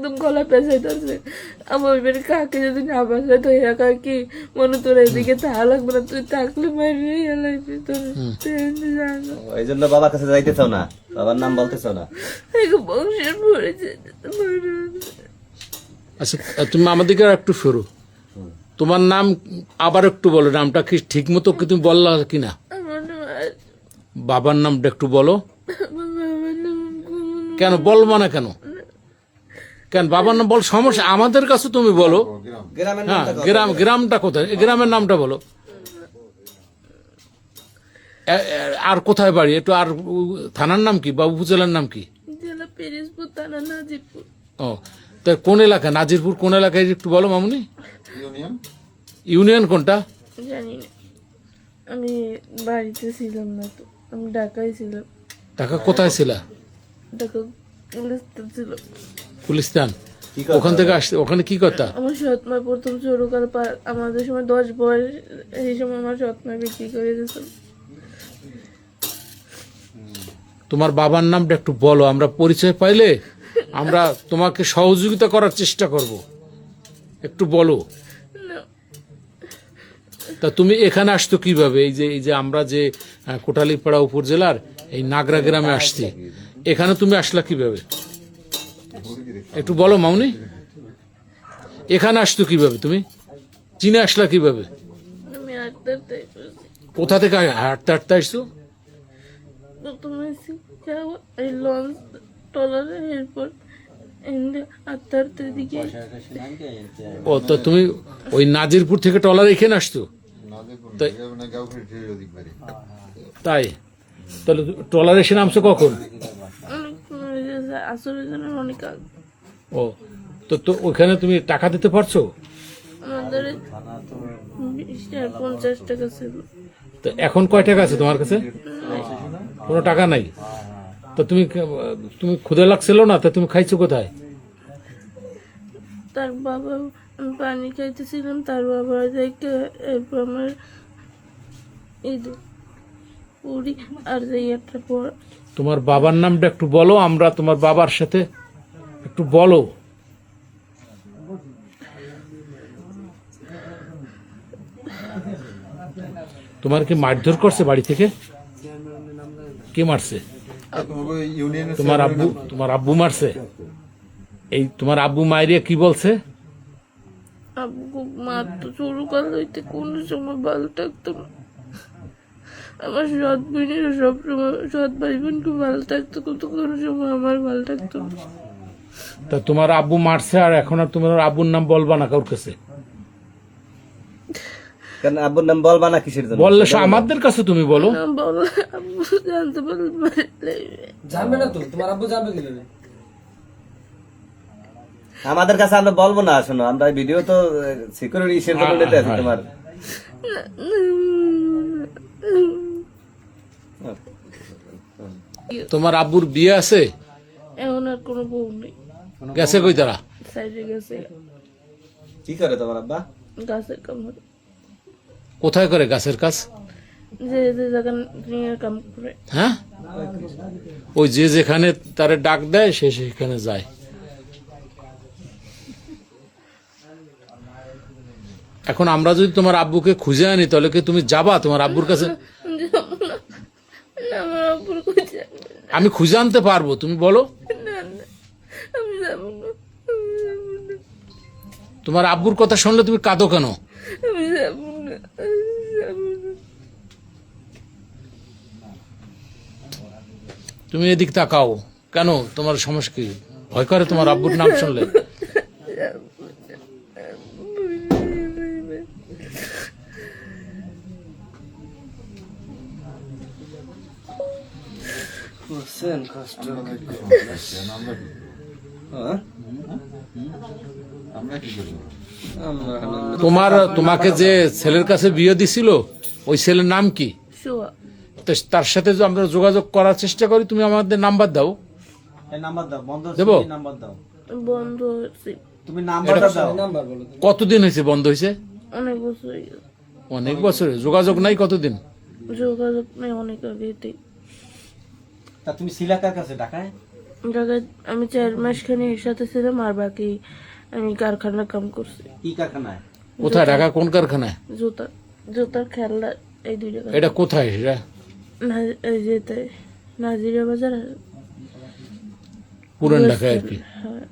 একদম গলা পেঁচাইতেছে। আমার ওই বাড়ি কাকে যদি না বাসায় তো একা কি মনে তোর এদিকে তা লাগবে না, তুই থাকলে মারিয়ে লাগবি তোর। এই জন্য বাবার কাছে যাইতে চাও না, বাবার নাম বলতে চাও না। বংশের পরে আচ্ছা তুমি আমাদেরকে একটু সরু, তোমার নাম আবার একটু বলো, নামটা কি ঠিক মতো কি তুমি বললা কিনা? বাবার নামটা একটু বলো। কেন বলবো না কেন? কেন বাবার নাম বল, সমস্যা আমাদের কাছে তুমি বলো। হ্যাঁ গ্রামটা কোথায়, গ্রামের নামটা বলো। আর কোথায় বাড়ি একটু, আর থানার নাম কি বা উপজেলার নাম কি? জেলা পিরিজপুর, থানা নাজিরপুর। ও তা কোন এলাকা, নাজিরপুর কোন এলাকায় একটু বলো মামুনি। ইউনিয়ন কোনটা জানি না, আমি বাড়িতে ছিলাম না তো, আমি ঢাকায় ছিলাম। ঢাকা কোথায় ছিল? ঢাকা গুলিস্তান ছিল। গুলিস্তান, ওখান থেকে আসতে ওখানে কি কথা? আমার সৎমা প্রথম শুরু করে আমাদের সময় 10 বয়স, এই সময় আমার সৎমা বিক্রি করে দিয়েছিল। তোমার বাবার নামটা একটু বলো, আমরা পরিচয় পাইলে আমরা তোমাকে সহযোগিতা করার চেষ্টা করব, একটু বলো। তা তুমি এখানে আসতো কিভাবে? এই যে আমরা যে কোটালীপাড়া উপজেলার এই নাগরা গ্রামে আসছি, এখানে তুমি আসলা কিভাবে একটু বলো মামুনি। এখানে আসতো কিভাবে, তুমি চীনে আসলা কিভাবে? আমি আটটাতে কোথা থেকে হাঁটতে হাঁটতে আসছো? প্রথমে এই লঞ্চ ট্রলারে, এরপর আটটার দিকে। ও তো তুমি ওই নাজিরপুর থেকে ট্রলার এখানে আসতো? তাই তাহলে ট্রলার এসে নামছো কখন? আসলে অনেক আগে। ও তো ওখানে তুমি টাকা দিতে পারছো? আমাদের 50 টাকা ছিল। তো এখন কয় টাকা আছে তোমার কাছে? কোনো টাকা নাই। তো তুমি ক্ষুধা লাগছিল না, তা তুমি খাইছো কোথায়? তার বাবা, আমি পানি খাইতেছিলাম, তার বাবা দেখে এরপর আমার পুরি আর একটা পর। তোমার বাবার নামটা একটু বলো, আমরা তোমার বাবার সাথে একটু বলো। তোমার কি মারধর করছে বাড়ি থেকে? কে মারছে? তোমার আব্বু মারছে? এই তোমার আব্বু মায়েরিয়া কি বলছে? আব্বু খুব মারতো, শুরু কাল হইতে কোনো সময় ভালো থাকতো না। আমার সৎ বোনেরা সবসময়, সৎ ভাই বোন খুব ভালো থাকতো, কিন্তু কোনো সময় আমার ভালো থাকতো না। তা তোমার আব্বু মারছে, আর এখন আর তোমার আব্বুর নাম বলবা না কারোর কাছে? কেন আব্বুর নাম বলবা না কিসের জন্য? বললে আমাদের কাছে তুমি বলো। আব্বু জানতে পারলে জানবে না তো, তোমার আব্বু জানবে কি? আমাদের কাছে আমরা বলবো না। শোনো, আমরা ভিডিও তো সিকিউরিটি ইস্যুর জন্য নিতে আছি তোমার। তোমার আব্বুর বিয়ে আছে? এখন আর কোনো বউ নেই, গেছে কই তারা? সাইডে গেছে। কি করে তোমার আব্বা? গাছের কাম করে। কোথায় করে গাছের কাজ? যে জায়গা নিয়ে কাম করে। হ্যাঁ, ওই যে যেখানে তারে ডাক দেয় সে সেখানে যায়। এখন আমরা যদি তোমার আব্বুকে খুঁজে আনি, তাহলে কি তুমি যাবা তোমার আব্বুর কাছে? আমার আব্বুর কাছে আমি খুঁজে আনতে পারবো, তুমি বলো। আমি যাবো না, তোমার আব্বুর কথা শুনলে তুমি কাঁদো কেন? আমি যাবো না। তুমি এদিক তাকাও কেন? তোমার সমস্যা কি? ভয় করে তোমার আব্বুর নাম শুনলে? তোমাকে যে ছেলের কাছে বিয়ে দিছিল, ওই ছেলের নাম কি? তার সাথে যদি আমরা যোগাযোগ করার চেষ্টা করি, তুমি আমাদের নাম্বার দাও। দেবো? বন্ধ হয়েছে। তুমি নাম্বারটা দাও। কতদিন হয়েছে বন্ধ হয়েছে? অনেক বছর হয়ে গেছে। অনেক বছর যোগাযোগ নাই? কতদিন যোগাযোগ নেই, অনেক আগেতেই। তা তুমি ছিলা কার কাছে ঢাকায়? জায়গায় আমি 4 মাস খানি এর সাথে ছিলাম, আর বাকি আমি কারখানা কাম করছি। কি কারখানায়? কোথায়, ঢাকা কোন কারখানায়? জুতার খেলনা, এই 2 জায়গায়। এটা কোথায় সেটা? এই যে নাজিরা বাজার। পুরান ঢাকায় আর কি। হ্যাঁ।